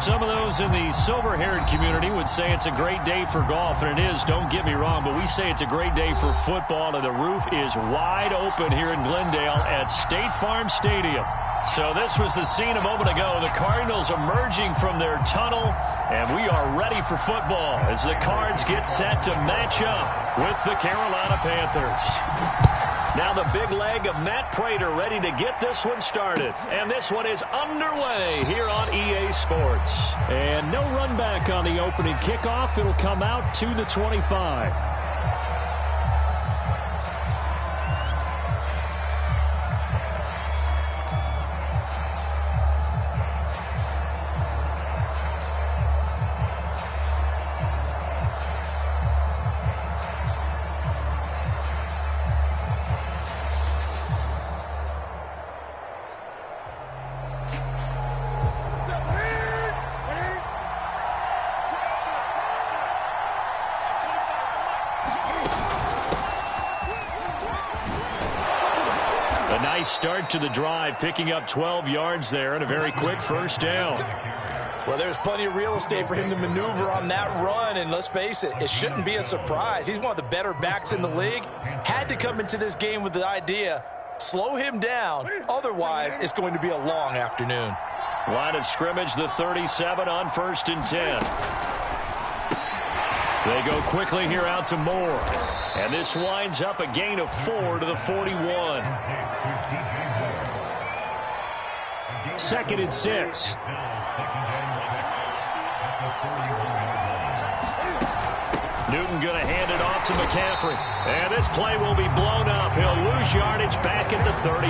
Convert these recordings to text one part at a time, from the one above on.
Some of those in the silver-haired community would say it's a great day for golf, and it is, don't get me wrong, but we say it's a great day for football, and the roof is wide open here in Glendale at State Farm Stadium. So this was the scene a moment ago. The Cardinals emerging from their tunnel, and we are ready for football as the Cards get set to match up with the Carolina Panthers. Now the big leg of Matt Prater ready to get this one started. And this one is underway here on EA Sports. And no run back on the opening kickoff. It'll come out to the 25. Start to the drive, picking up 12 yards there and a very quick first down. Well, there's plenty of real estate for him to maneuver on that run, and let's face it, it shouldn't be a surprise. He's one of the better backs in the league. Had to come into this game with the idea, slow him down, otherwise it's going to be a long afternoon. Line of scrimmage, the 37 on 1st and 10. They go quickly here out to Moore. And this winds up a gain of 4 to the 41. 2nd and 6. Newton going to hand it off to McCaffrey. And this play will be blown up. He'll lose yardage back at the 38.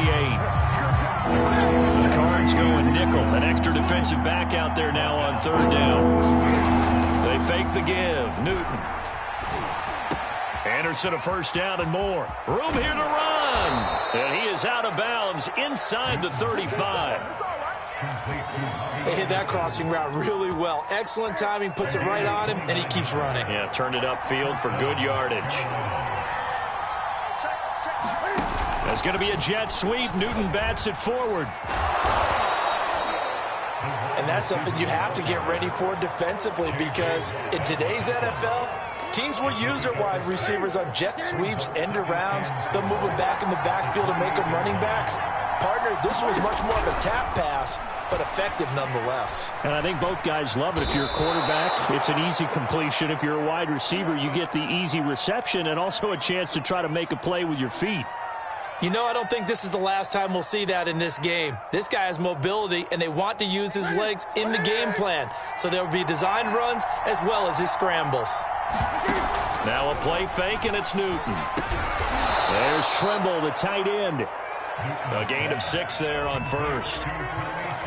The Cards going nickel. An extra defensive back out there now on 3rd down. They fake the give. Newton. Anderson a first down and more. Room here to run. And he is out of bounds inside the 35. They hit that crossing route really well. Excellent timing, puts it right on him, and he keeps running. Yeah, turned it upfield for good yardage. That's going to be a jet sweep. Newton bats it forward. And that's something you have to get ready for defensively, because in today's NFL, teams will use their wide receivers on jet sweeps, end arounds. They'll move them back in the backfield and make them running backs. Partner, this was much more of a tap pass, but effective nonetheless. And I think both guys love it. If you're a quarterback, it's an easy completion. If you're a wide receiver, you get the easy reception and also a chance to try to make a play with your feet. You know, I don't think this is the last time we'll see that in this game. This guy has mobility, and they want to use his legs in the game plan. So there will be designed runs as well as his scrambles. Now a play fake, and it's Newton. There's Trimble, the tight end. A gain of 6 there on 1st.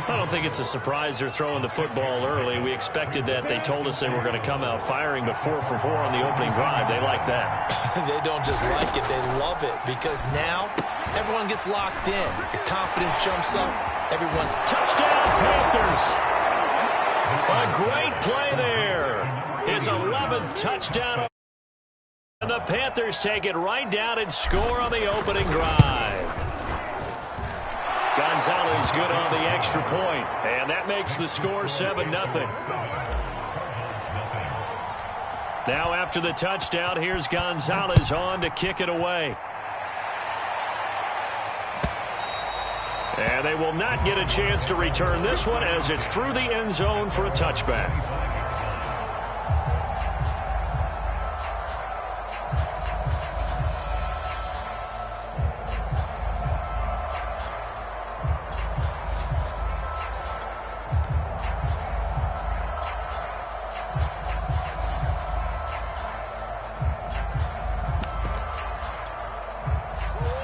I don't think it's a surprise they're throwing the football early. We expected that. They told us they were going to come out firing, but 4 for 4 on the opening drive. They like that. They don't just like it, they love it, because now everyone gets locked in. The confidence jumps up. Everyone, touchdown Panthers. A great play there. His 11th touchdown. And the Panthers take it right down and score on the opening drive. Gonzalez good on the extra point, and that makes the score 7-0. Now after the touchdown, here's Gonzalez on to kick it away. And they will not get a chance to return this one as it's through the end zone for a touchback.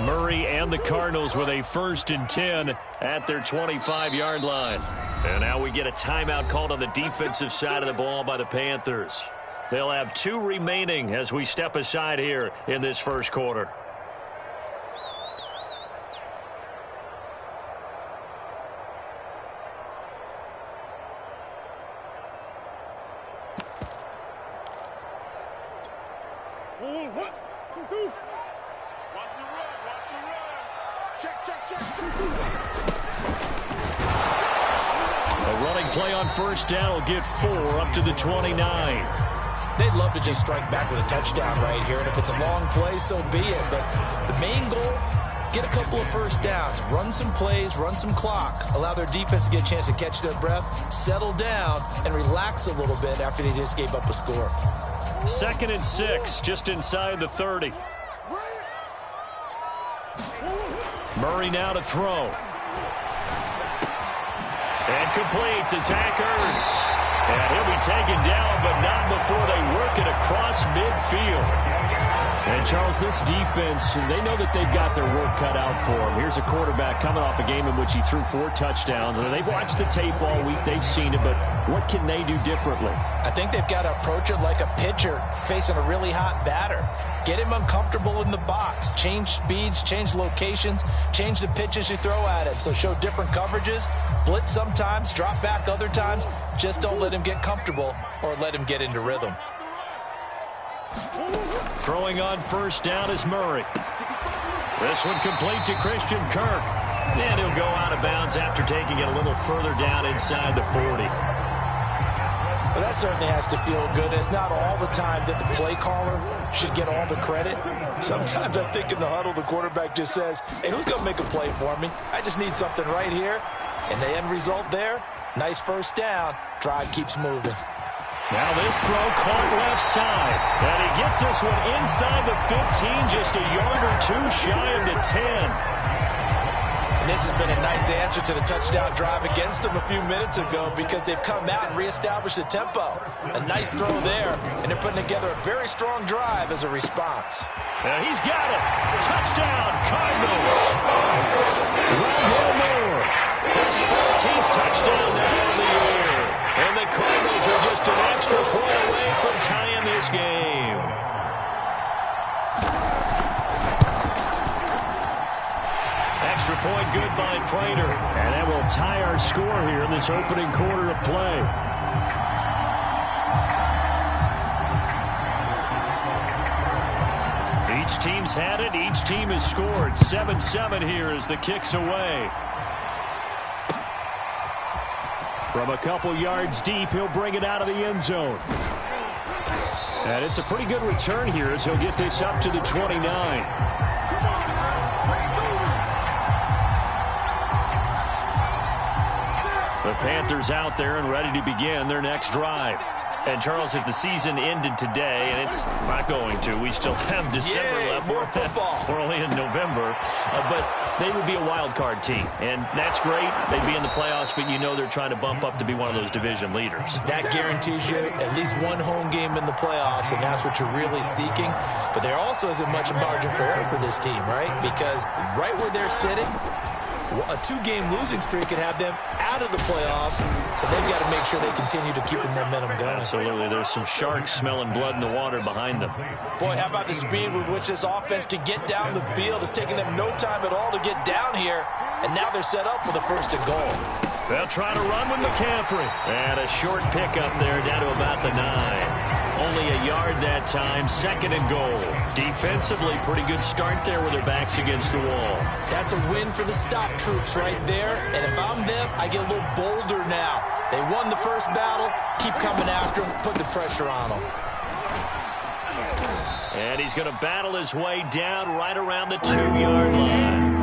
Murray and the Cardinals with a 1st and 10 at their 25-yard line. And now we get a timeout called on the defensive side of the ball by the Panthers. They'll have 2 remaining as we step aside here in this first quarter. A running play on first down will get 4 up to the 29. They'd love to just strike back with a touchdown right here, and if it's a long play, so be it. But the main goal, get a couple of first downs, run some plays, run some clock, allow their defense to get a chance to catch their breath, settle down, and relax a little bit after they just gave up a score. 2nd and 6, just inside the 30. Murray now to throw. And complete to Zach Ertz. And he'll be taken down, but not before they work it across midfield. And, Charles, this defense, they know that they've got their work cut out for them. Here's a quarterback coming off a game in which he threw 4 touchdowns. And they've watched the tape all week. They've seen it, but what can they do differently? I think they've got to approach it like a pitcher facing a really hot batter. Get him uncomfortable in the box. Change speeds, change locations, change the pitches you throw at him. So show different coverages, blitz sometimes, drop back other times. Just don't let him get comfortable or let him get into rhythm. Throwing on first down is Murray. This one complete to Christian Kirk. And he'll go out of bounds after taking it a little further down inside the 40. Well, that certainly has to feel good. It's not all the time that the play caller should get all the credit. Sometimes I think in the huddle, the quarterback just says, hey, who's going to make a play for me? I just need something right here. And the end result there, nice first down. Drive keeps moving. Now this throw caught left side. And he gets this one inside the 15, just a yard or 2 shy of the 10. And this has been a nice answer to the touchdown drive against them a few minutes ago because they've come out and reestablished the tempo. A nice throw there, and they're putting together a very strong drive as a response. And he's got it. Touchdown, Cardinals. Rondale Moore, his 14th touchdown now of the year. And the Cardinals are just an extra point away from tying this game. Extra point good by Prater. And that will tie our score here in this opening quarter of play. Each team's had it. Each team has scored. 7-7 here as the kick's away. From a couple yards deep, he'll bring it out of the end zone. And it's a pretty good return here as he'll get this up to the 29. The Panthers out there and ready to begin their next drive. And, Charles, if the season ended today, and it's not going to, we still have December left. More football. We're only in November. But they would be a wild card team. And that's great. They'd be in the playoffs, but you know they're trying to bump up to be one of those division leaders. That guarantees you at least one home game in the playoffs, and that's what you're really seeking. But there also isn't much margin for error for this team, right? Because right where they're sitting, a 2-game losing streak could have them out of the playoffs, so they've got to make sure they continue to keep the momentum going. Absolutely. There's some sharks smelling blood in the water behind them. Boy, how about the speed with which this offense can get down the field? It's taken them no time at all to get down here, and now they're set up for the 1st and goal. They'll try to run with McCaffrey. And a short pickup there down to about the 9. Only a yard that time, 2nd and goal. Defensively, pretty good start there with their backs against the wall. That's a win for the stop troops right there. And if I'm them, I get a little bolder now. They won the first battle. Keep coming after them. Put the pressure on them. And he's going to battle his way down right around the 2-yard line.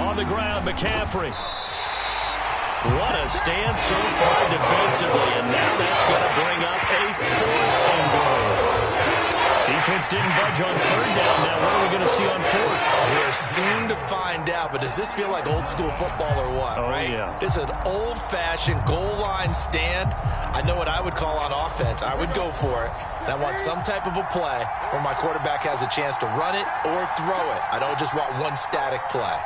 On the ground, McCaffrey. What a stand so far defensively, and now that's going to bring up a 4th and goal. Defense didn't budge on 3rd down. Now what are we going to see on 4th? We're soon to find out, but does this feel like old school football or what? Oh, right? Yeah. It's an old-fashioned goal line stand. I know what I would call on offense. I would go for it, and I want some type of a play where my quarterback has a chance to run it or throw it. I don't just want one static play.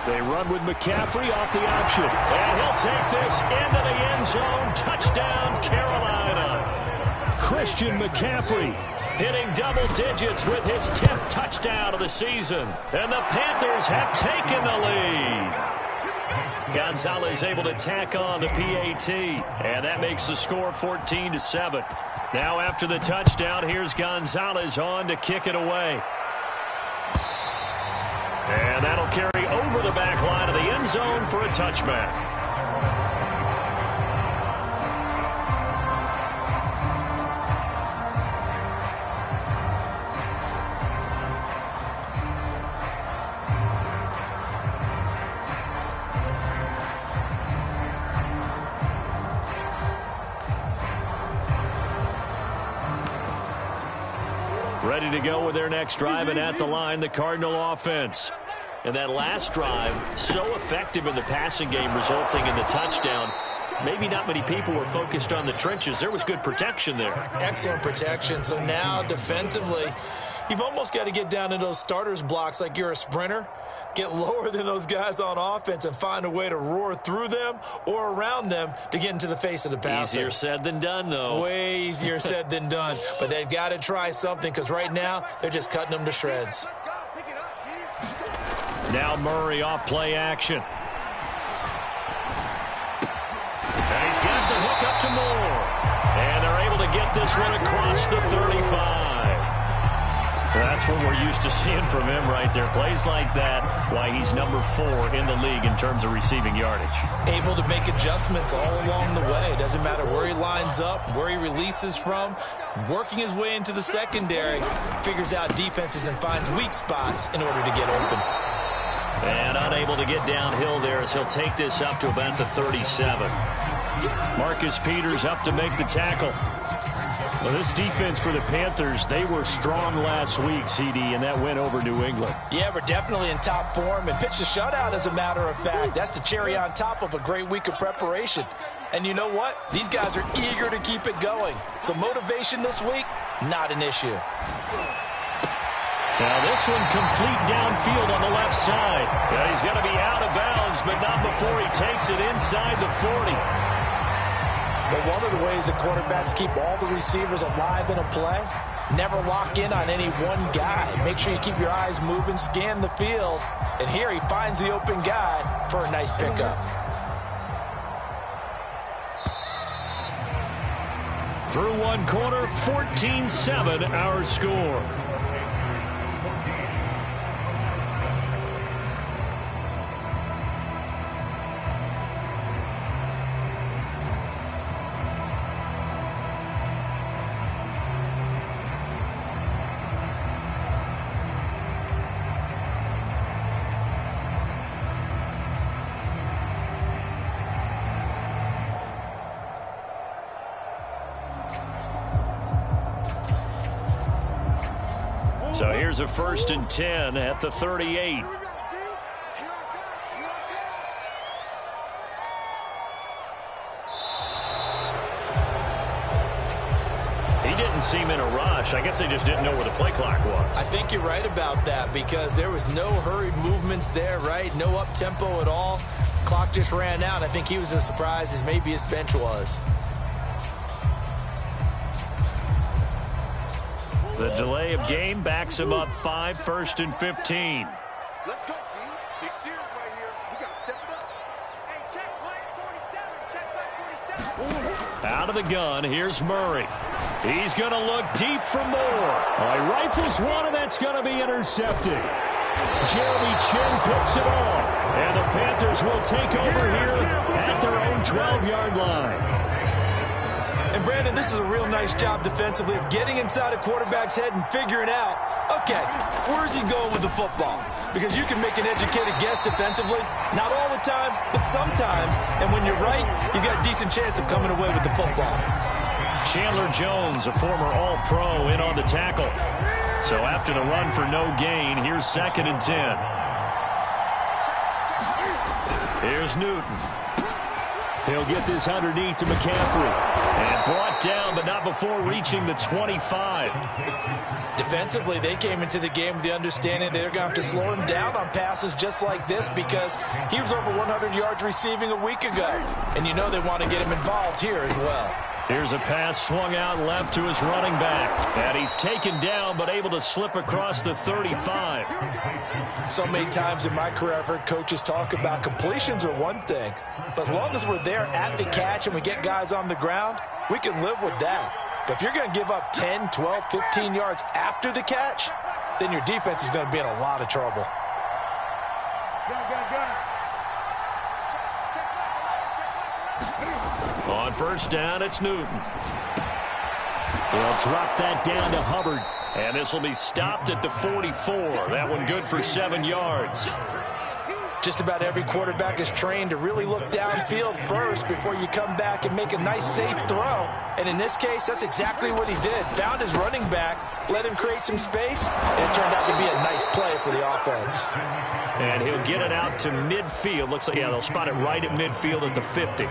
They run with McCaffrey off the option. And he'll take this into the end zone. Touchdown, Carolina. Christian McCaffrey hitting double digits with his 10th touchdown of the season. And the Panthers have taken the lead. Gonzalez able to tack on the PAT. And that makes the score 14-7. Now after the touchdown, here's Gonzalez on to kick it away. And that'll carry over the back line of the end zone for a touchback. Ready to go with their next drive, and at the line, the Cardinal offense. And that last drive, so effective in the passing game, resulting in the touchdown. Maybe not many people were focused on the trenches. There was good protection there. Excellent protection. So now, defensively, you've almost got to get down to those starters blocks like you're a sprinter. Get lower than those guys on offense and find a way to roar through them or around them to get into the face of the passer. Easier said than done, though. Way easier said than done. But they've got to try something because right now they're just cutting them to shreds. Now Murray off play action. And he's got the hook up to Moore. And they're able to get this one across the 35. That's what we're used to seeing from him right there. Plays like that, why he's number 4 in the league in terms of receiving yardage. Able to make adjustments all along the way. Doesn't matter where he lines up, where he releases from. Working his way into the secondary, figures out defenses and finds weak spots in order to get open. And unable to get downhill there as he'll take this up to about the 37. Marcus Peters up to make the tackle. Well, this defense for the Panthers, they were strong last week, CD, and that went over New England. Yeah, we're definitely in top form and pitched a shutout, as a matter of fact. That's the cherry on top of a great week of preparation. And you know what? These guys are eager to keep it going. So motivation this week, not an issue. Now this one complete downfield on the left side. Yeah, he's going to be out of bounds, but not before he takes it inside the 40. But one of the ways that quarterbacks keep all the receivers alive in a play, never lock in on any one guy. Make sure you keep your eyes moving, scan the field. And here he finds the open guy for a nice pickup. Through one quarter, 14-7 our score. So here's a 1st and 10 at the 38. He didn't seem in a rush. I guess they just didn't know where the play clock was. I think you're right about that because there was no hurried movements there, right? No up-tempo at all. Clock just ran out. I think he was as surprised as maybe his bench was. The delay of game backs him up 5, 1st and 15. Let's go, D. Big series right here. We got to step it up. Hey, check play 47. Check play 47. Out of the gun, here's Murray. He's going to look deep for Moore. He rifles one, and that's going to be intercepted. Jeremy Chin picks it off. And the Panthers will take over here at their own 12-yard line. And, Brandon, this is a real nice job defensively of getting inside a quarterback's head and figuring out, okay, where's he going with the football? Because you can make an educated guess defensively. Not all the time, but sometimes. And when you're right, you've got a decent chance of coming away with the football. Chandler Jones, a former All-Pro, in on the tackle. So after the run for no gain, here's 2nd and 10. Here's Newton. He'll get this underneath to McCaffrey. And brought down, but not before reaching the 25. Defensively, they came into the game with the understanding they're going to have to slow him down on passes just like this because he was over 100 yards receiving a week ago. And you know they want to get him involved here as well. Here's a pass swung out left to his running back. And he's taken down, but able to slip across the 35. So many times in my career, I've heard coaches talk about completions are one thing. But as long as we're there at the catch and we get guys on the ground, we can live with that. But if you're going to give up 10, 12, 15 yards after the catch, then your defense is going to be in a lot of trouble. On first down, it's Newton. They'll drop that down to Hubbard. And this will be stopped at the 44. That one good for 7 yards. Just about every quarterback is trained to really look downfield first before you come back and make a nice, safe throw. And in this case, that's exactly what he did. Found his running back, let him create some space, and it turned out to be a nice play for the offense. And he'll get it out to midfield. Looks like, yeah, they'll spot it right at midfield at the 50.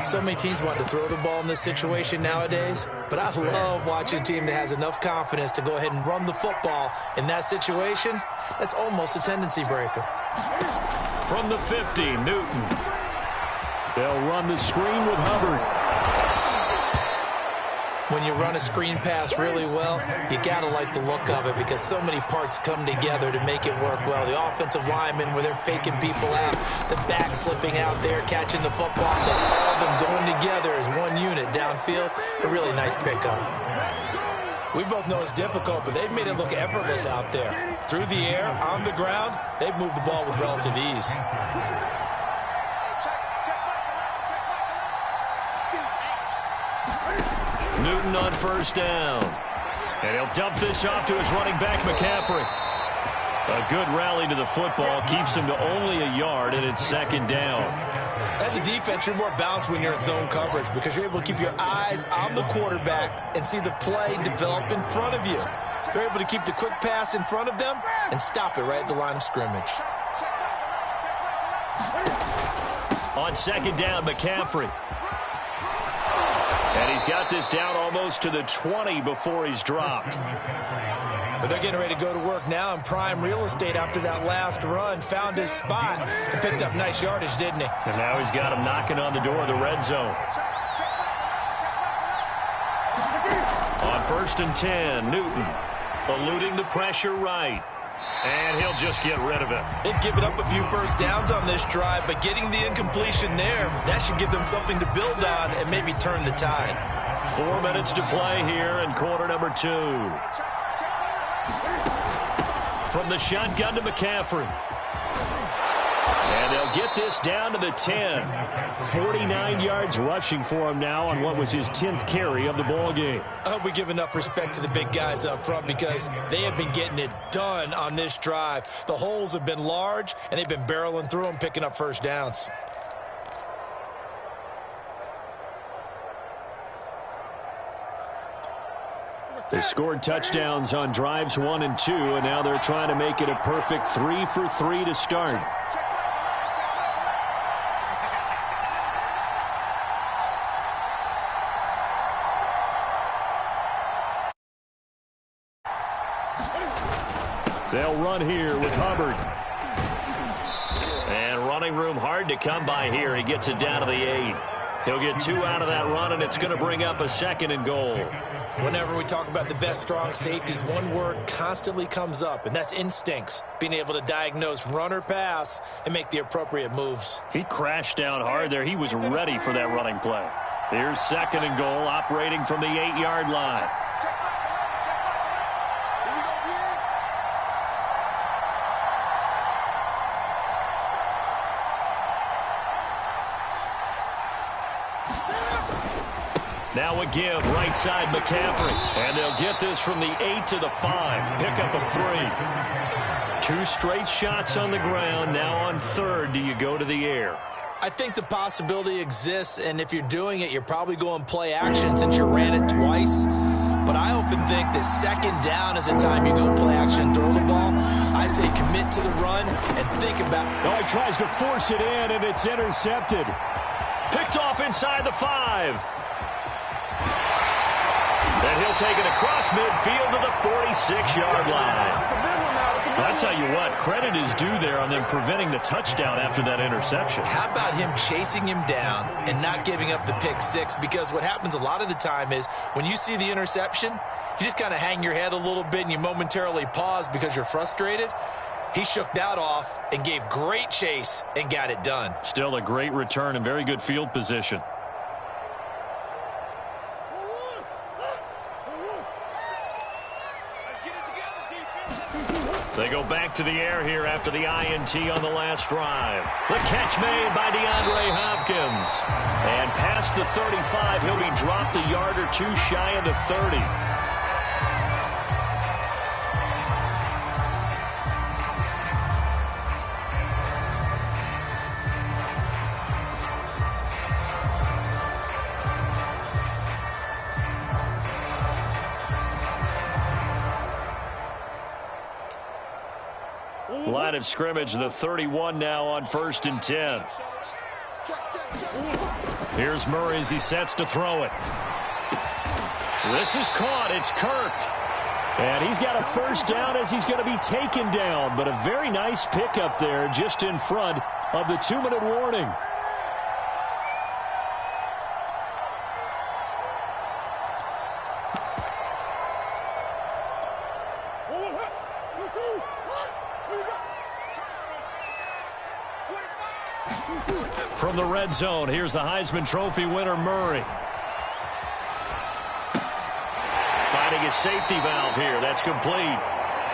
So many teams want to throw the ball in this situation nowadays, but I love watching a team that has enough confidence to go ahead and run the football. In that situation, that's almost a tendency breaker. From the 50, Newton. They'll run the screen with Hubbard. When you run a screen pass really well, you got to like the look of it because so many parts come together to make it work well. The offensive linemen, where they're faking people out, the back slipping out there, catching the football, all of them going together as one unit downfield. A really nice pickup. We both know it's difficult, but they've made it look effortless out there. Through the air, on the ground, they've moved the ball with relative ease. Newton on first down. And he'll dump this off to his running back, McCaffrey. A good rally to the football keeps him to only a yard, and it's second down. As a defense, you're more balanced when you're in zone coverage because you're able to keep your eyes on the quarterback and see the play develop in front of you. You're able to keep the quick pass in front of them and stop it right at the line of scrimmage. On second down, McCaffrey. And he's got this down almost to the 20 before he's dropped. But they're getting ready to go to work now in prime real estate after that last run. Found his spot and picked up nice yardage, didn't he? And now he's got him knocking on the door of the red zone. On first and 10, Newton eluding the pressure right. And he'll just get rid of it. They've given up a few first downs on this drive, but getting the incompletion there, that should give them something to build on and maybe turn the tide. 4 minutes to play here in quarter number 2. From the shotgun to McCaffrey. And they'll get this down to the 10. 49 yards rushing for him now on what was his 10th carry of the ball game. I hope we give enough respect to the big guys up front because they have been getting it done on this drive. The holes have been large, and they've been barreling through them, picking up first downs. They scored touchdowns on drives 1 and 2, and now they're trying to make it a perfect 3 for 3 to start. They'll run here with Hubbard. And running room hard to come by here. He gets it down to the 8. He'll get 2 out of that run, and it's going to bring up a 2nd and goal. Whenever we talk about the best strong safeties, one word constantly comes up, and that's instincts. Being able to diagnose run or pass and make the appropriate moves. He crashed down hard there. He was ready for that running play. Here's 2nd and goal, operating from the 8-yard line. Now a give, right side McCaffrey. And they'll get this from the 8 to the 5. Pick up a 3. 2 straight shots on the ground. Now on 3rd, do you go to the air? I think the possibility exists, and if you're doing it, you're probably going play action since you ran it twice. But I often think that 2nd down is the time you go play action and throw the ball. I say commit to the run and think about it. Oh, he tries to force it in, and it's intercepted. Picked off inside the 5. And he'll take it across midfield to the 46-yard line. I tell you what, credit is due there on them preventing the touchdown after that interception. How about him chasing him down and not giving up the pick 6? Because what happens a lot of the time is when you see the interception, you just kind of hang your head a little bit and you momentarily pause because you're frustrated. He shook that off and gave great chase and got it done. Still a great return and very good field position. They go back to the air here after the INT on the last drive. The catch made by DeAndre Hopkins. And past the 35, he'll be dropped a yard or two shy of the 30. Line of scrimmage, the 31 now on 1st and 10. Here's Murray as he sets to throw it. This is caught. It's Kirk. And he's got a first down as he's going to be taken down. But a very nice pickup there just in front of the 2-minute warning. From the red zone, here's the Heisman Trophy winner, Murray. Finding a safety valve here. That's complete.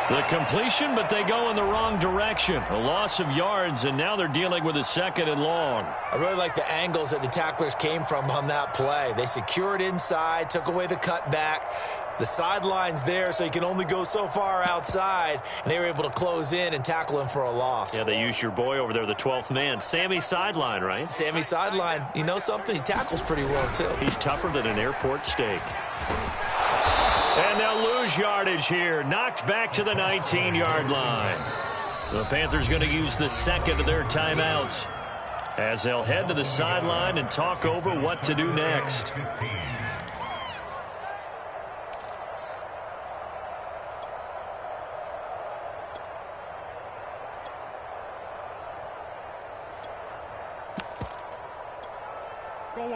The completion, but they go in the wrong direction. A loss of yards, and now they're dealing with a 2nd and long. I really like the angles that the tacklers came from on that play. They secured inside, took away the cutback. The sideline's there, so you can only go so far outside, and they were able to close in and tackle him for a loss. Yeah, they used your boy over there, the 12th man. Sammy Sideline, right? Sammy Sideline. You know something? He tackles pretty well, too. He's tougher than an airport steak. And they'll lose yardage here. Knocked back to the 19-yard line. The Panthers going to use the 2nd of their timeouts as they'll head to the sideline and talk over what to do next.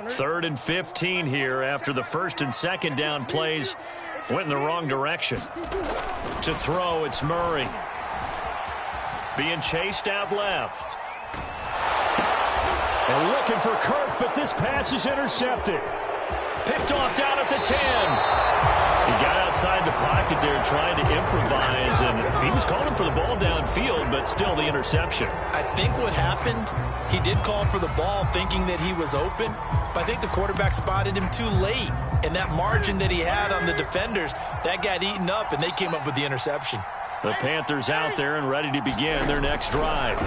Third and 15 here after the 1st and 2nd down plays went in the wrong direction. To throw, it's Murray. Being chased out left. And looking for Kirk, but this pass is intercepted. Picked off down at the 10. He got outside the pocket there trying to improvise, and he was calling for the ball downfield, but still the interception. I think what happened, he did call for the ball thinking that he was open, but I think the quarterback spotted him too late, and that margin that he had on the defenders, that got eaten up, and they came up with the interception. The Panthers out there and ready to begin their next drive.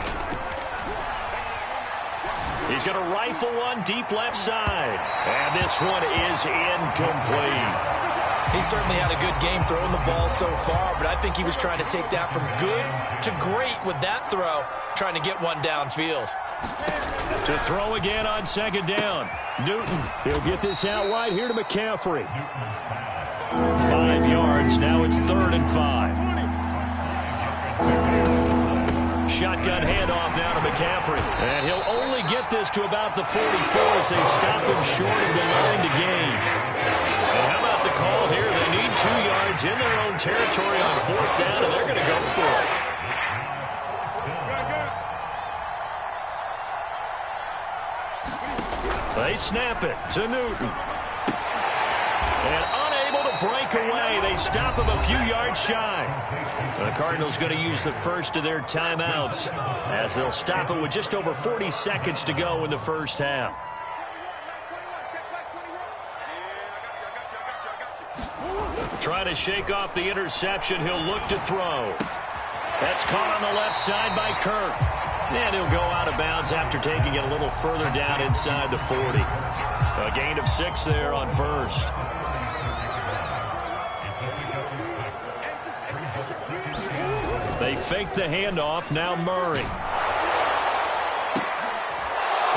He's going to rifle one deep left side. And this one is incomplete. He certainly had a good game throwing the ball so far, but I think he was trying to take that from good to great with that throw, trying to get one downfield. To throw again on 2nd down. Newton, he'll get this out wide here to McCaffrey. 5 yards, now it's 3rd and 5. Shotgun handoff now to McCaffrey. And he'll only get this to about the 44 as they stop him short of the line to gain. And how about the call here? They need 2 yards in their own territory on 4th down, and they're going to go for it. They snap it to Newton. And unable to break away. They stop him a few yards shy. The Cardinals going to use the first of their timeouts as they'll stop it with just over 40 seconds to go in the first half. Trying to shake off the interception. He'll look to throw. That's caught on the left side by Kirk. And he'll go out of bounds after taking it a little further down inside the 40. A gain of 6 there on 1st. They fake the handoff. Now Murray.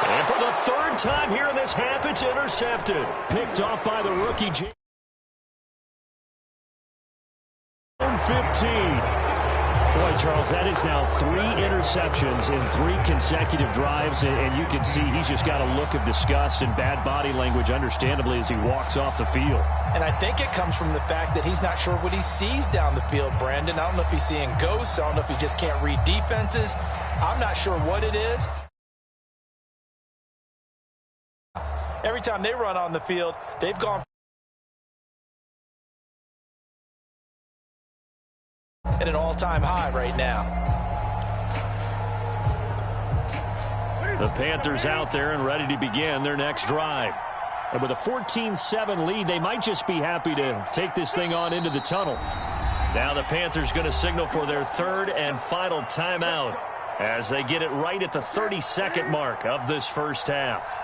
And for the 3rd time here in this half, it's intercepted. Picked off by the rookie. 15. Boy, Charles, that is now 3 interceptions in 3 consecutive drives, and you can see he's just got a look of disgust and bad body language, understandably, as he walks off the field. And I think it comes from the fact that he's not sure what he sees down the field, Brandon. I don't know if he's seeing ghosts. I don't know if he just can't read defenses. I'm not sure what it is. Every time they run on the field, they've gone at an all-time high right now. The Panthers out there and ready to begin their next drive. And with a 14-7 lead, they might just be happy to take this thing on into the tunnel. Now the Panthers going to signal for their third and final timeout as they get it right at the 30-second mark of this first half.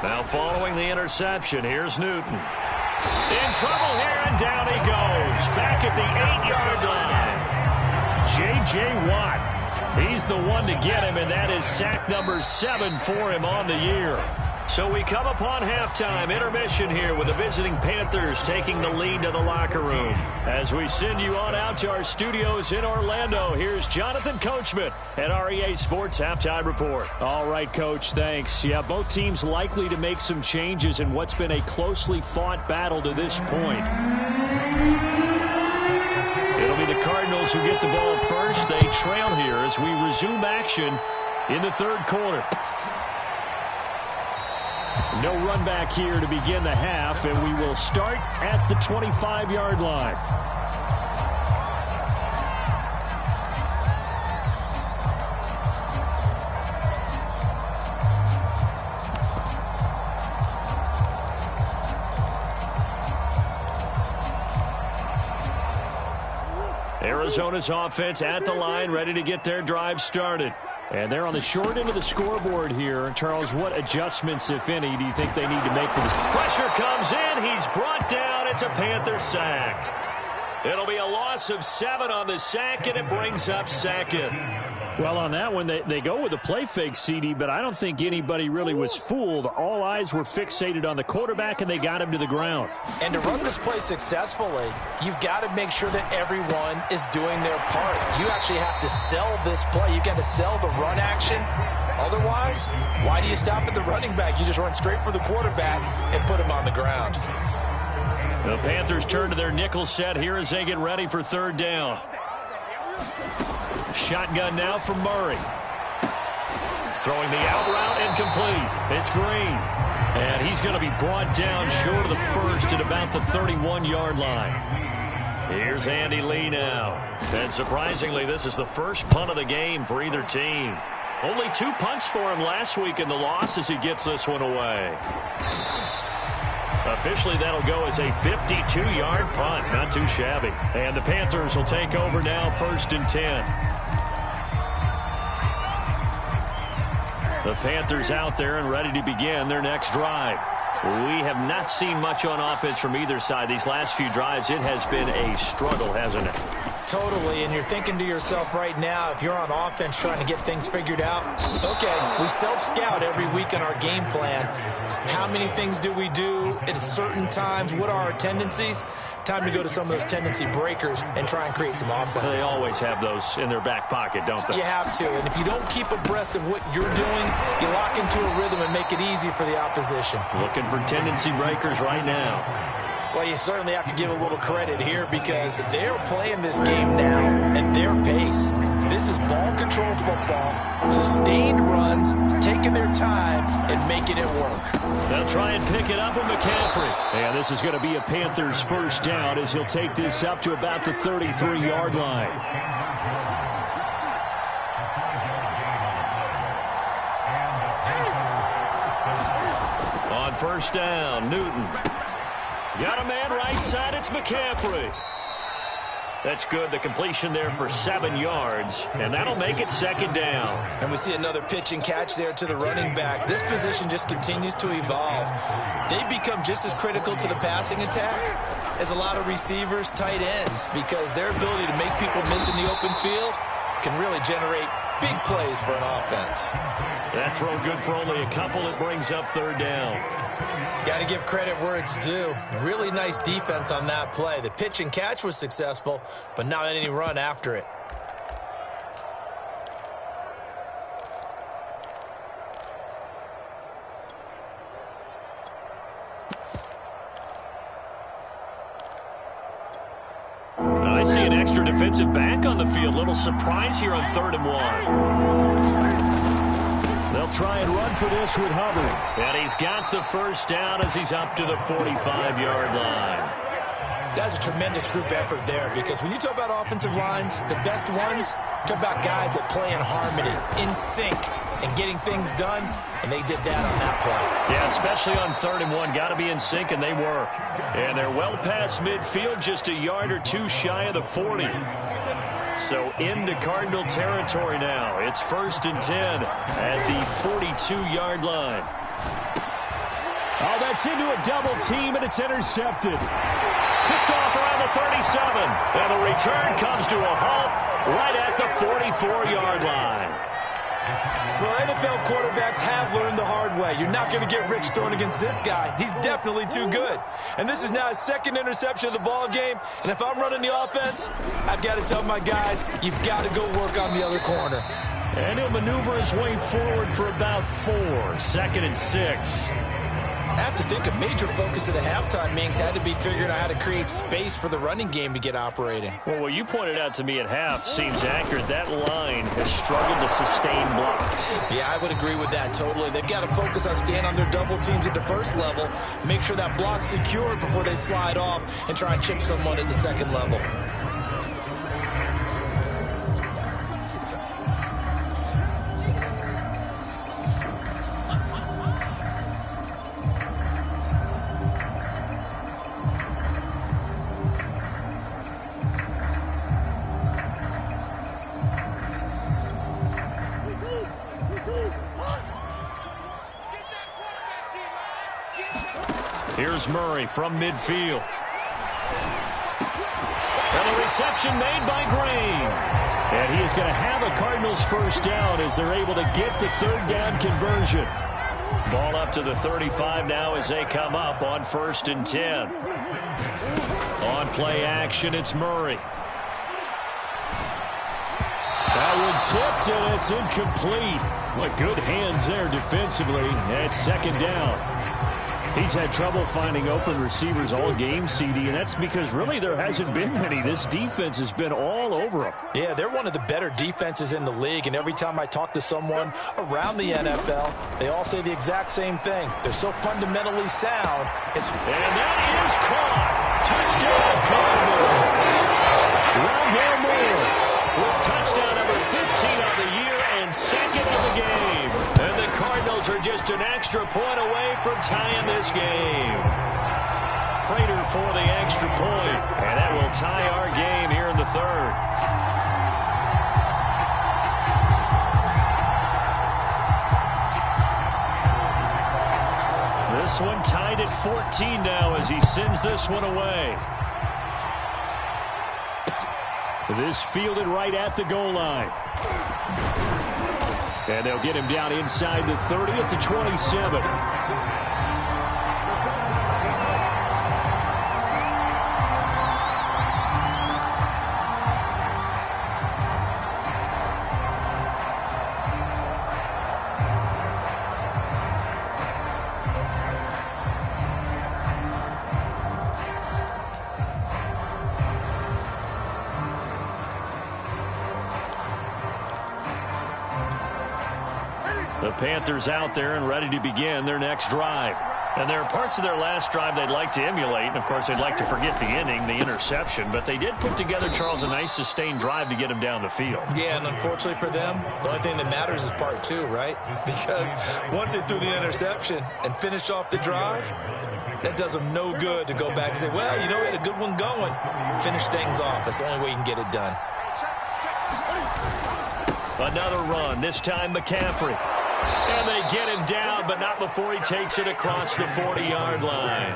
Now following the interception, here's Newton. In trouble here, and down he goes. Back at the 8-yard line. J.J. Watt. He's the one to get him, and that is sack number 7 for him on the year. So we come upon halftime intermission here with the visiting Panthers taking the lead to the locker room. As we send you on out to our studios in Orlando, here's Jonathan Coachman at REA Sports Halftime Report. All right, Coach, thanks. Yeah, both teams likely to make some changes in what's been a closely fought battle to this point. It'll be the Cardinals who get the ball first. They trail here as we resume action in the third quarter. No run back here to begin the half, and we will start at the 25-yard line. Arizona's offense at the line, ready to get their drive started. And they're on the short end of the scoreboard here. Charles, what adjustments, if any, do you think they need to make for this? Pressure comes in. He's brought down. It's a Panther sack. It'll be a loss of 7 on the sack, and it brings up second. Well, on that one, they go with a play fake, CD, but I don't think anybody really was fooled. All eyes were fixated on the quarterback, and they got him to the ground. And to run this play successfully, you've got to make sure that everyone is doing their part. You actually have to sell this play. You've got to sell the run action. Otherwise, why do you stop at the running back? You just run straight for the quarterback and put him on the ground. The Panthers turn to their nickel set here as they get ready for third down. Shotgun now from Murray. Throwing the out route incomplete. It's Green. And he's going to be brought down short of the first at about the 31-yard line. Here's Andy Lee now. And surprisingly, this is the first punt of the game for either team. Only 2 punts for him last week in the loss as he gets this one away. Officially, that'll go as a 52-yard punt. Not too shabby. And the Panthers will take over now, 1st and 10. The Panthers out there and ready to begin their next drive. We have not seen much on offense from either side. These last few drives, it has been a struggle, hasn't it? Totally, and you're thinking to yourself right now, if you're on offense trying to get things figured out, okay, we self-scout every week in our game plan. How many things do we do at certain times? What are our tendencies? Time to go to some of those tendency breakers and try and create some offense. They always have those in their back pocket, don't they? You have to, and if you don't keep abreast of what you're doing, you lock into a rhythm and make it easy for the opposition. Looking for tendency breakers right now. Well, you certainly have to give a little credit here because they're playing this game now at their pace. This is ball control football, sustained runs, taking their time and making it work. They'll try and pick it up with McCaffrey. And this is going to be a Panthers first down as he'll take this up to about the 33-yard line. On first down, Newton. Got a man right side, it's McCaffrey. That's good, the completion there for 7 yards, and that'll make it 2nd down. And we see another pitch and catch there to the running back. This position just continues to evolve. They become just as critical to the passing attack as a lot of receivers, tight ends, because their ability to make people miss in the open field can really generate big plays for an offense. That throw good for only a couple. It brings up 3rd down. Got to give credit where it's due. Really nice defense on that play. The pitch and catch was successful, but not any run after it. I see an extra defensive back on the field. Little surprise here on 3rd and 1. They'll They'll try and run for this with Hubbard. And he's got the first down as he's up to the 45-yard line. That's a tremendous group effort there, because when you talk about offensive lines, the best ones, talk about guys that play in harmony, in sync, and getting things done, and they did that on that play. Yeah, especially on 3rd and 1. Got to be in sync, and they were. And they're well past midfield, just a yard or two shy of the 40. So into Cardinal territory now. It's 1st and 10 at the 42-yard line. Oh, that's into a double team, and it's intercepted. Picked off around the 37. And the return comes to a halt right at the 44-yard line. Well, NFL quarterbacks have learned the hard way. You're not going to get rich throwing against this guy. He's definitely too good. And this is now his 2nd interception of the ball game. And if I'm running the offense, I've got to tell my guys, you've got to go work on the other corner. And he'll maneuver his way forward for about 4. 2nd and 6. I have to think a major focus of the halftime meetings had to be figuring out how to create space for the running game to get operating. Well, what you pointed out to me at half seems accurate. That line has struggled to sustain blocks. Yeah, I would agree with that totally. They've got to focus on staying on their double teams at the first level, make sure that block's secure before they slide off and try and chip someone at the 2nd level. Here's Murray from midfield. And the reception made by Green. And he is going to have a Cardinals first down as they're able to get the 3rd down conversion. Ball up to the 35 now as they come up on 1st and 10. On play action, it's Murray. That one tipped, and it's incomplete. What good hands there defensively at 2nd down. He's had trouble finding open receivers all game, CD, and that's because really there hasn't been many. This defense has been all over them. Yeah, they're one of the better defenses in the league, and every time I talk to someone around the NFL, they all say the exact same thing. They're so fundamentally sound. And that is caught. Touchdown, Cardinals. Rondale Moore with touchdown number 15 of the year and 2nd of the game. And the Cardinals are just an extra point away from tying this game. Prater for the extra point, and that will tie our game here in the 3rd. This one tied at 14 now as he sends this one away. This fielded right at the goal line. And they'll get him down inside the 30 at the 27. The Panthers out there and ready to begin their next drive. And there are parts of their last drive they'd like to emulate. And, of course, they'd like to forget the inning, the interception. But they did put together, Charles, a nice sustained drive to get him down the field. Yeah, and unfortunately for them, the only thing that matters is part 2, right? Because once they threw the interception and finished off the drive, that does them no good to go back and say, well, you know, we had a good one going. Finish things off. That's the only way you can get it done. Another run, this time McCaffrey. And they get him down, but not before he takes it across the 40-yard line.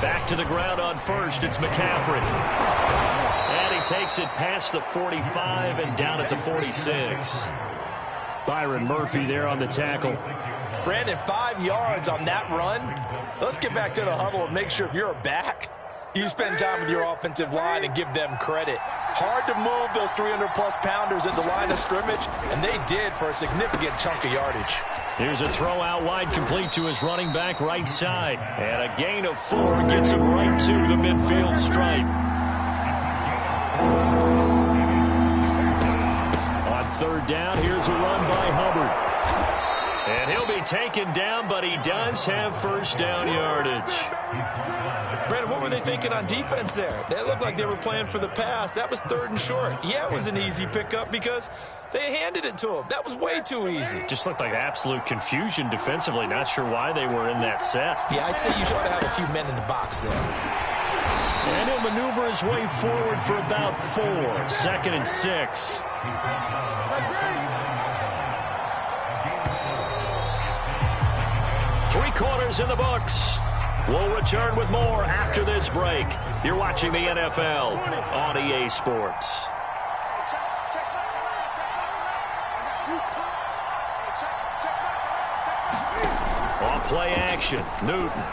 Back to the ground on first, it's McCaffrey. And he takes it past the 45 and down at the 46. Byron Murphy there on the tackle. Brandon, 5 yards on that run. Let's get back to the huddle and make sure if you're a back, you spend time with your offensive line and give them credit. Hard to move those 300-plus pounders at the line of scrimmage, and they did for a significant chunk of yardage. Here's a throw out wide, complete to his running back right side. And a gain of 4 gets him right to the midfield stripe. third down. Here's a run by Hubbard. And he'll be taken down, but he does have first down yardage. Brandon, what were they thinking on defense there? They looked like they were playing for the pass. That was 3rd and short. Yeah, it was an easy pickup because they handed it to him. That was way too easy. Just looked like absolute confusion defensively. Not sure why they were in that set. Yeah, I'd say you should have a few men in the box there. And he'll maneuver his way forward for about 4. 2nd and 6. Three-quarters in the books. We'll return with more after this break. You're watching the NFL on EA Sports. On play action, Newton.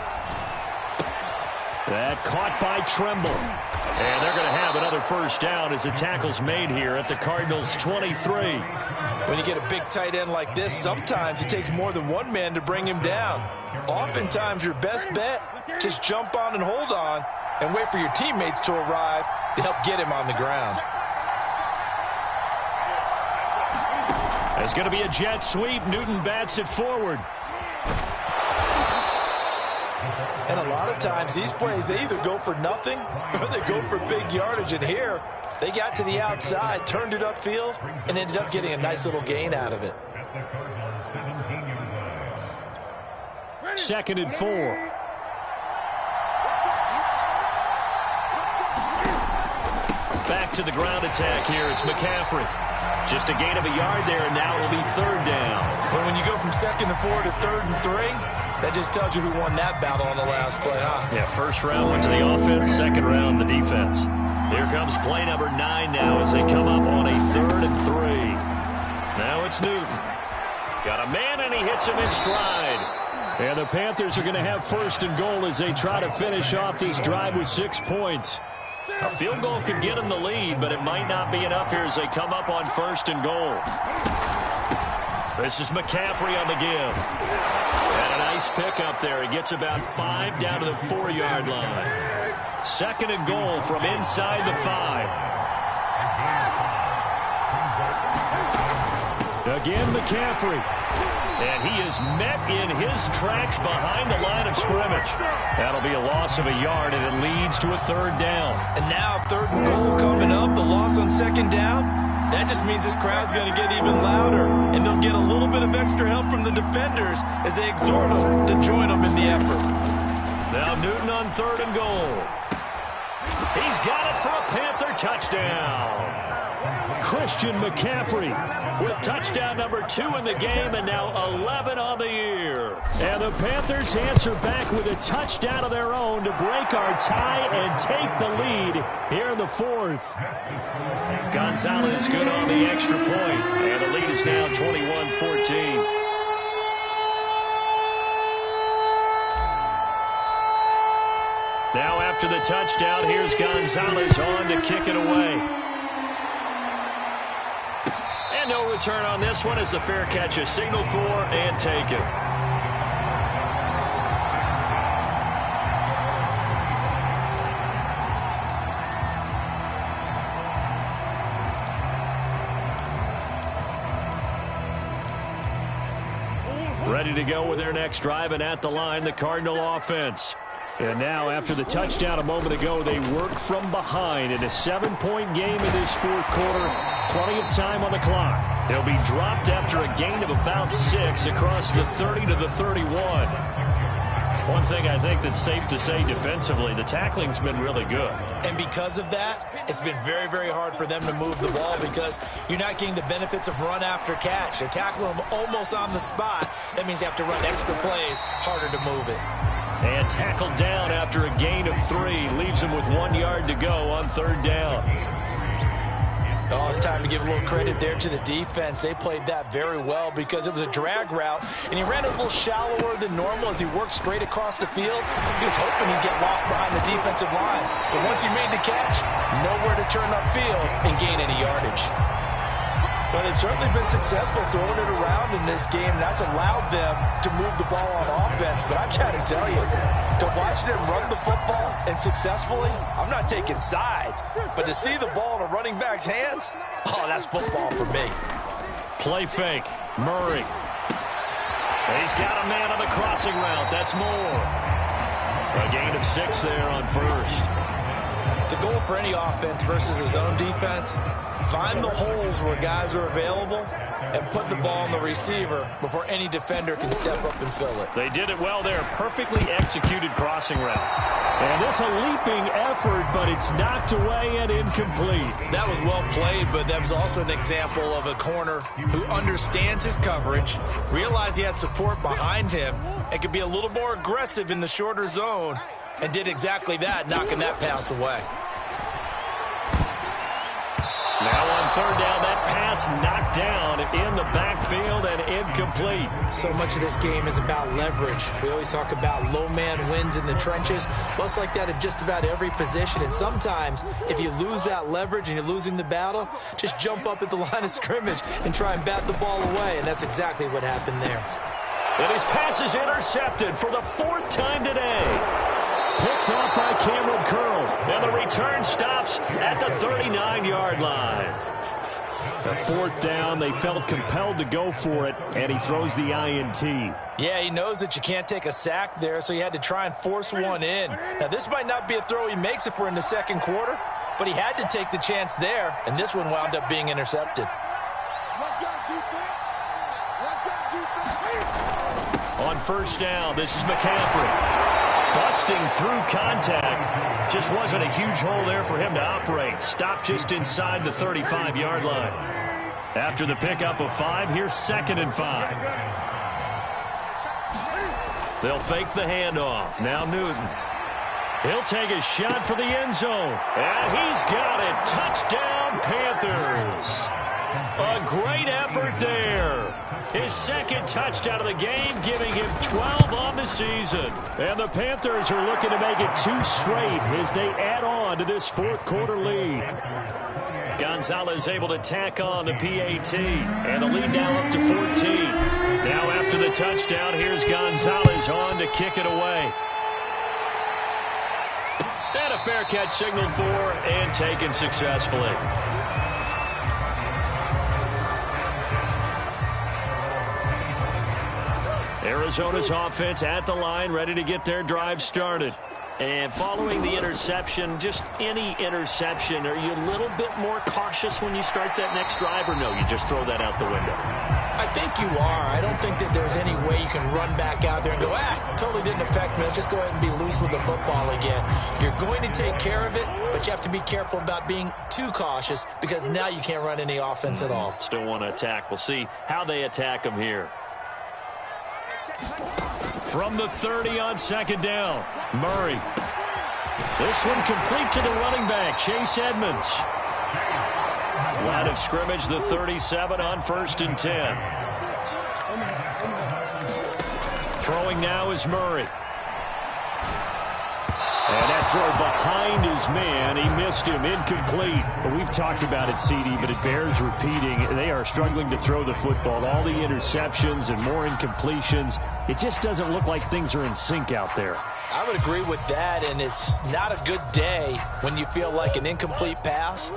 That caught by Tremble. And they're going to have another first down as the tackle's made here at the Cardinals' 23. When you get a big tight end like this, sometimes it takes more than one man to bring him down. Oftentimes, your best bet, just jump on and hold on and wait for your teammates to arrive to help get him on the ground. There's going to be a jet sweep. Newton bats it forward. And a lot of times, these plays, they either go for nothing or they go for big yardage. And here, they got to the outside, turned it upfield, and ended up getting a nice little gain out of it. 2nd and 4. Back to the ground attack here. It's McCaffrey. Just a gain of a yard there, and now it'll be 3rd down. But when you go from 2nd and 4 to 3rd and 3, that just tells you who won that battle on the last play, huh? Yeah, first round went to the offense, second round the defense. Here comes play number 9 now as they come up on a 3rd and 3. Now it's Newton. Got a man, and he hits him in stride. And the Panthers are going to have 1st and goal as they try to finish off this drive with 6 points. A field goal could get them the lead, but it might not be enough here as they come up on 1st and goal. This is McCaffrey on the give. And a nice pickup there. He gets about 5 down to the 4-yard line. 2nd and goal from inside the 5. Again, McCaffrey. And he is met in his tracks behind the line of scrimmage. That'll be a loss of a yard, and it leads to a 3rd down. And now 3rd and goal coming up, the loss on 2nd down. That just means this crowd's going to get even louder, and they'll get a little bit of extra help from the defenders as they exhort them to join them in the effort. Now Newton on 3rd and goal. He's got it for a Panther touchdown. Christian McCaffrey with touchdown number 2 in the game, and now 11 on the year. And the Panthers answer back with a touchdown of their own to break our tie and take the lead here in the 4th. Gonzalez good on the extra point, and the lead is now 21-14. Now after the touchdown, here's Gonzalez on to kick it away. And no return on this one as the fair catch is signaled for and taken. Ready to go with their next drive, and at the line, the Cardinal offense. And now, after the touchdown a moment ago, they work from behind in a 7-point game in this 4th quarter. Plenty of time on the clock. They'll be dropped after a gain of about 6 across the 30 to the 31. One thing I think that's safe to say defensively, the tackling's been really good. And because of that, it's been very, very hard for them to move the ball because you're not getting the benefits of run after catch. You tackle them almost on the spot. That means you have to run extra plays, harder to move it. And tackled down after a gain of 3. Leaves him with 1 yard to go on 3rd down. Oh, it's time to give a little credit there to the defense. They played that very well because it was a drag route, and he ran a little shallower than normal as he worked straight across the field. He was hoping he'd get lost behind the defensive line. But once he made the catch, nowhere to turn upfield and gain any yardage. But they've certainly been successful throwing it around in this game. That's allowed them to move the ball on offense. But I've got to tell you, to watch them run the football and successfully, I'm not taking sides. But to see the ball in a running back's hands, oh, that's football for me. Play fake. Murray. He's got a man on the crossing route. That's more. A gain of 6 there on first. The goal for any offense versus his own defense, find the holes where guys are available and put the ball on the receiver before any defender can step up and fill it. They did it well there. Perfectly executed crossing route. And this a leaping effort, but it's knocked away and incomplete. That was well played, but that was also an example of a corner who understands his coverage, realized he had support behind him, and could be a little more aggressive in the shorter zone, and did exactly that, knocking that pass away. Now on third down, that pass knocked down in the backfield and incomplete. So much of this game is about leverage. We always talk about low man wins in the trenches. Well, it's like that in just about every position. And sometimes, if you lose that leverage and you're losing the battle, just jump up at the line of scrimmage and try and bat the ball away. And that's exactly what happened there. And his pass is intercepted for the 4th time today. Picked off by Cameron Curl. And the return stops at the 39-yard line. A 4th down, they felt compelled to go for it, and he throws the INT. Yeah, he knows that you can't take a sack there, so he had to try and force one in. Now, this might not be a throw he makes if we're in the second quarter, but he had to take the chance there, and this one wound up being intercepted. On first down, this is McCaffrey. Busting through contact. Just wasn't a huge hole there for him to operate. Stopped just inside the 35-yard line. After the pickup of 5, here's 2nd and 5. They'll fake the handoff. Now Newton. He'll take a shot for the end zone. And he's got it. Touchdown, Panthers. A great effort there. His 2nd touchdown of the game, giving him 12 on the season. And the Panthers are looking to make it 2 straight as they add on to this 4th quarter lead. Gonzalez able to tack on the PAT. And the lead now up to 14. Now after the touchdown, here's Gonzalez on to kick it away. And a fair catch signaled for and taken successfully. Arizona's offense at the line, ready to get their drive started. And following the interception, just any interception, are you a little bit more cautious when you start that next drive, or no, you just throw that out the window? I think you are. I don't think that there's any way you can run back out there and go, totally didn't affect me. Let's just go ahead and be loose with the football again. You're going to take care of it, but you have to be careful about being too cautious because now you can't run any offense at all. Still want to attack. We'll see how they attack them here. From the 30 on 2nd down, Murray. This one complete to the running back, Chase Edmonds. Line of scrimmage, the 37 on 1st and 10. Throwing now is Murray. And that throw behind his man, he missed him, incomplete. But we've talked about it, CD, but it bears repeating. They are struggling to throw the football. All the interceptions and more incompletions. It just doesn't look like things are in sync out there. I would agree with that, and it's not a good day when you feel like an incomplete pass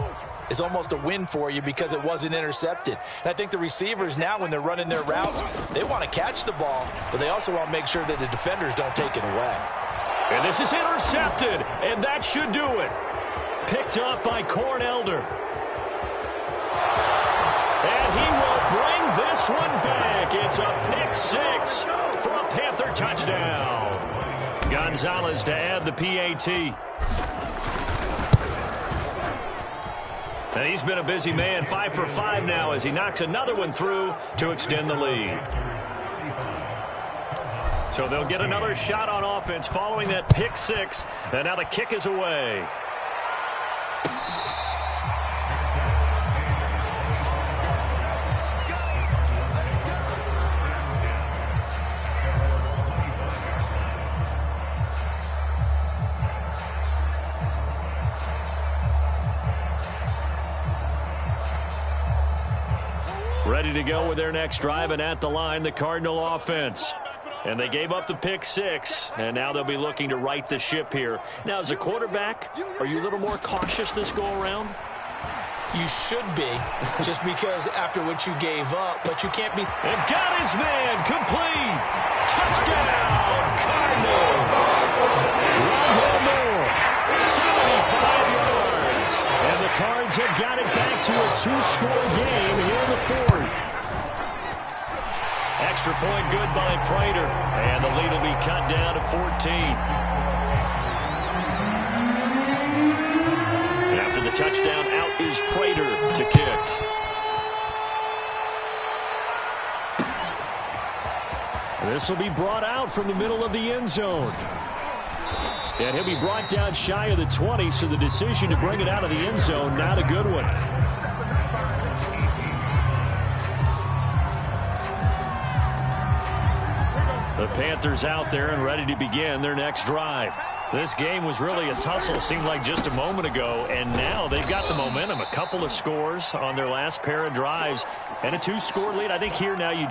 is almost a win for you because it wasn't intercepted. And I think the receivers now, when they're running their routes, they want to catch the ball, but they also want to make sure that the defenders don't take it away. And this is intercepted, and that should do it. Picked up by Corn Elder. And he will bring this one back. It's a pick 6 for a Panther touchdown. Gonzalez to add the PAT. And he's been a busy man, 5 for 5 now as he knocks another one through to extend the lead. So they'll get another shot on offense following that pick 6. And now the kick is away. Ready to go with their next drive, and at the line, the Cardinal offense. And they gave up the pick 6, and now they'll be looking to right the ship here. Now, as a quarterback, are you a little more cautious this go-around? You should be, just because after what you gave up, but you can't be. And got his man complete. Touchdown, Cardinals. One more, 75 yards. And the Cards have got it back to a 2-score game here in the fourth. Extra point good by Prater. And the lead will be cut down to 14. After the touchdown, out is Prater to kick. This will be brought out from the middle of the end zone. And he'll be brought down shy of the 20, so the decision to bring it out of the end zone, not a good one. The Panthers out there and ready to begin their next drive. This game was really a tussle, seemed like just a moment ago, and now they've got the momentum. A couple of scores on their last pair of drives and a 2-score lead. I think here now you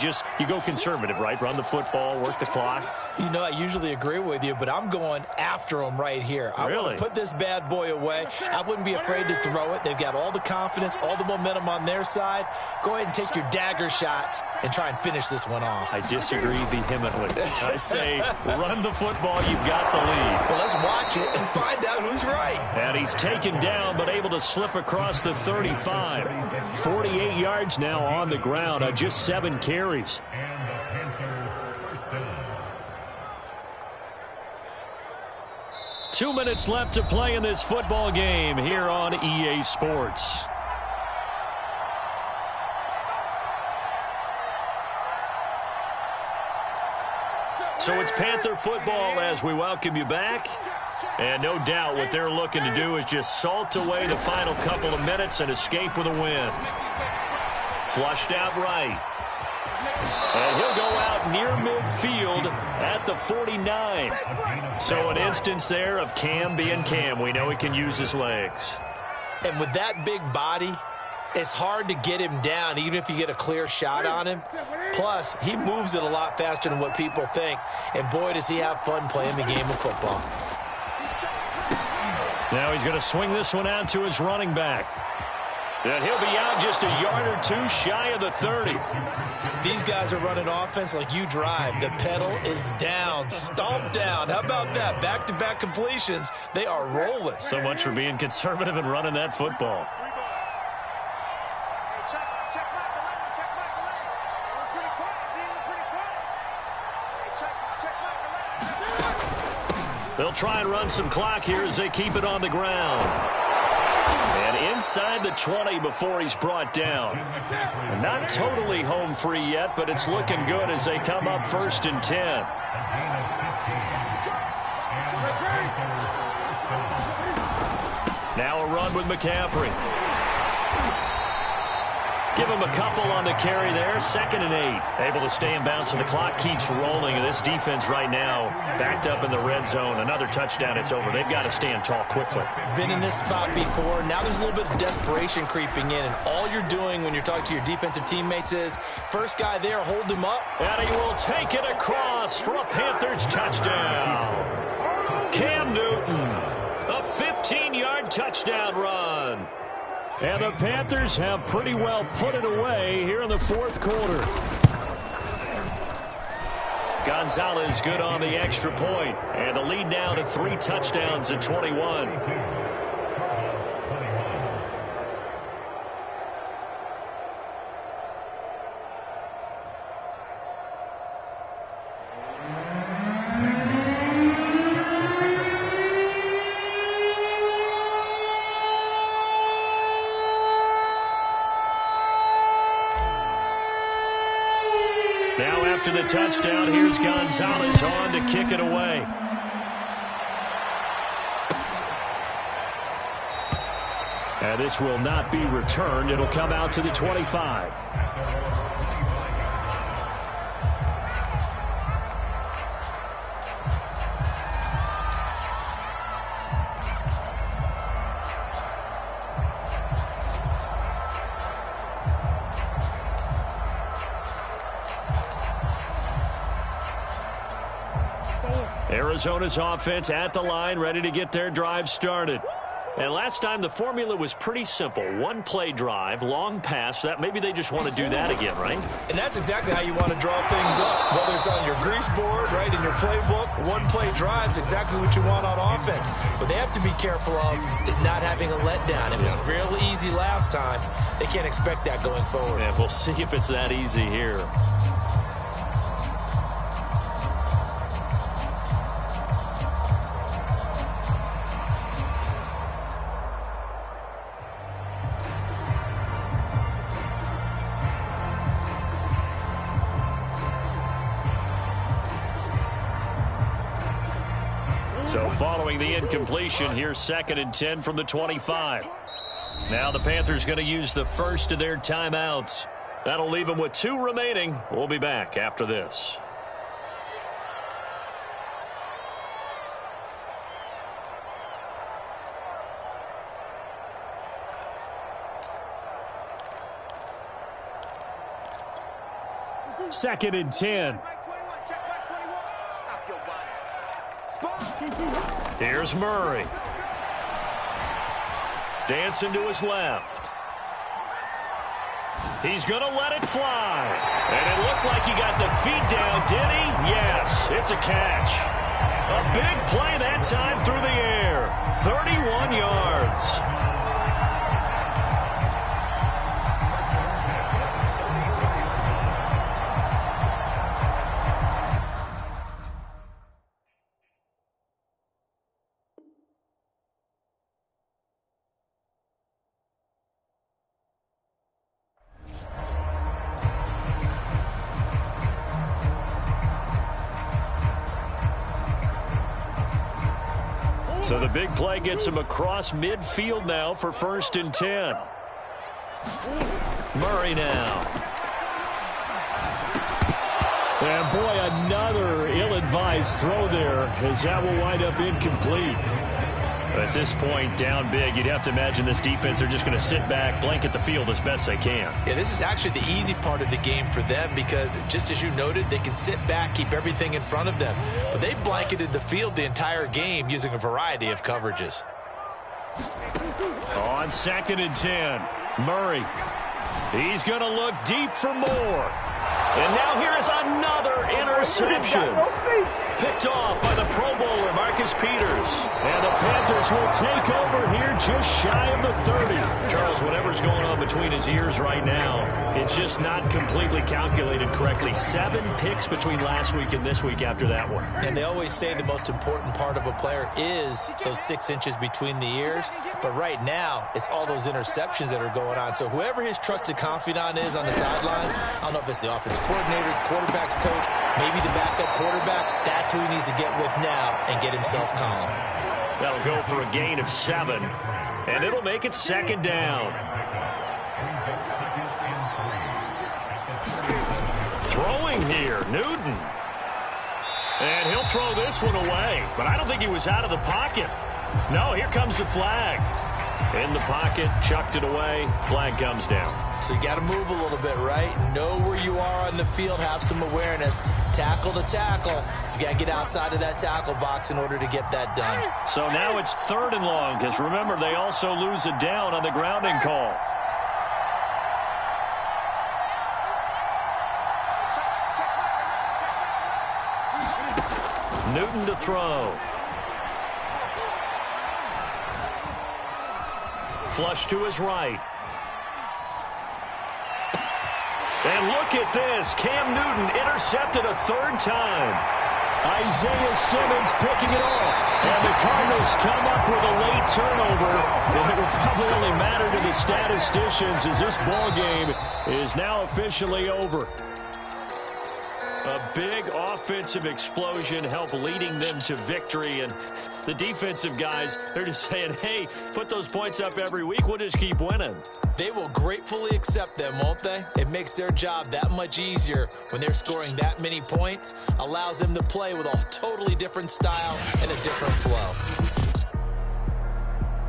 go conservative, right? Run the football, work the clock. You know, I usually agree with you, but I'm going after them right here. I want to put this bad boy away. I wouldn't be afraid to throw it. They've got all the confidence, all the momentum on their side. Go ahead and take your dagger shots and try and finish this one off. I disagree vehemently. I say run the football. You've got the lead. Well, let's watch it and find out who's right. And he's taken down, but able to slip across the 35. 48 yards now on the ground on just 7 carries. Two minutes left to play in this football game here on EA Sports. So it's Panther football as we welcome you back. And no doubt what they're looking to do is just salt away the final couple of minutes and escape with a win. Flushed out right. And he'll go out near midfield at the 49. So an instance there of Cam being Cam. We know he can use his legs. And with that big body, it's hard to get him down, even if you get a clear shot on him. Plus, he moves it a lot faster than what people think. And boy, does he have fun playing the game of football. Now he's going to swing this one out to his running back. And he'll be out just a yard or two shy of the 30. These guys are running offense like you drive. The pedal is down, stomped down. How about that? Back-to-back completions. They are rolling. So much for being conservative and running that football. They'll try and run some clock here as they keep it on the ground. And inside the 20 before he's brought down. Not totally home free yet, but it's looking good as they come up 1st and 10. Now a run with McCaffrey. Give him a couple on the carry there. 2nd and 8. Able to stay in bounds, and the clock keeps rolling. And this defense right now backed up in the red zone. Another touchdown, it's over. They've got to stand tall quickly. Been in this spot before. Now there's a little bit of desperation creeping in. And all you're doing when you're talking to your defensive teammates is, first guy there, hold him up. And he will take it across for a Panthers touchdown. Cam Newton, a 15-yard touchdown run. And the Panthers have pretty well put it away here in the 4th quarter. Gonzalez good on the extra point. And the lead now to 3 touchdowns at 21. After the touchdown, here's Gonzalez on to kick it away. And this will not be returned. It'll come out to the 25. Arizona's offense at the line, ready to get their drive started. And last time the formula was pretty simple. One play drive, long pass. That maybe they just want to do that again, right? And that's exactly how you want to draw things up. Whether it's on your grease board, right, in your playbook, one play drive is exactly what you want on offense. What they have to be careful of is not having a letdown. It was real easy last time. They can't expect that going forward. And we'll see if it's that easy here. So following the incompletion, here's 2nd and 10 from the 25. Now the Panthers going to use the first of their timeouts. That'll leave them with 2 remaining. We'll be back after this. Second and 10. Here's Murray. Dancing to his left. He's going to let it fly. And it looked like he got the feet down, did he? Yes, it's a catch. A big play that time through the air. 31 yards. So the big play gets him across midfield now for 1st and 10. Murray now. And boy, another ill-advised throw there as that will wind up incomplete. At this point, down big, you'd have to imagine this defense are just going to sit back, blanket the field as best they can. Yeah, this is actually the easy part of the game for them because, just as you noted, they can sit back, keep everything in front of them. But they've blanketed the field the entire game using a variety of coverages. On 2nd and 10, Murray. He's going to look deep for more. And now here's another interception. Picked off by the Pro Bowler, Marcus Peters. And the Panthers will take over here just shy of the 30. Charles, whatever's going on between his ears right now, it's just not completely calculated correctly. 7 picks between last week and this week after that one. And they always say the most important part of a player is those 6 inches between the ears. But right now, it's all those interceptions that are going on. So whoever his trusted confidant is on the sideline, I don't know if it's the offensive coordinator, quarterback's coach, maybe the backup quarterback, that's who he needs to get with now and get himself calm. That'll go for a gain of 7, and it'll make it 2nd down. Throwing here, Newton. And he'll throw this one away, but I don't think he was out of the pocket. No, here comes the flag. In the pocket, chucked it away, flag comes down. So you got to move a little bit, right? Know where you are on the field, have some awareness. Tackle to tackle. You got to get outside of that tackle box in order to get that done. So now it's 3rd and long, because remember, they also lose a down on the grounding call. Newton to throw. Flush to his right. And look at this. Cam Newton intercepted a 3rd time. Isaiah Simmons picking it off. And the Cardinals come up with a late turnover. And it will probably only matter to the statisticians as this ball game is now officially over. A big offensive explosion helped leading them to victory. And the defensive guys, they're just saying, hey, put those points up every week. We'll just keep winning. They will gratefully accept them, won't they? It makes their job that much easier when they're scoring that many points. Allows them to play with a totally different style and a different flow.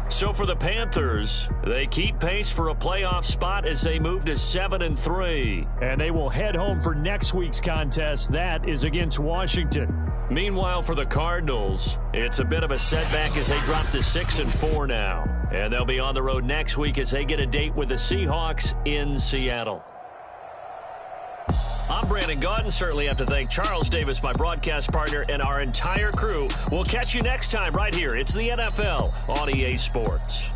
So for the Panthers, they keep pace for a playoff spot as they move to 7-3. And they will head home for next week's contest. That is against Washington. Meanwhile, for the Cardinals, it's a bit of a setback as they drop to 6-4 now. And they'll be on the road next week as they get a date with the Seahawks in Seattle. I'm Brandon Gaudin. Certainly have to thank Charles Davis, my broadcast partner, and our entire crew. We'll catch you next time right here. It's the NFL on EA Sports.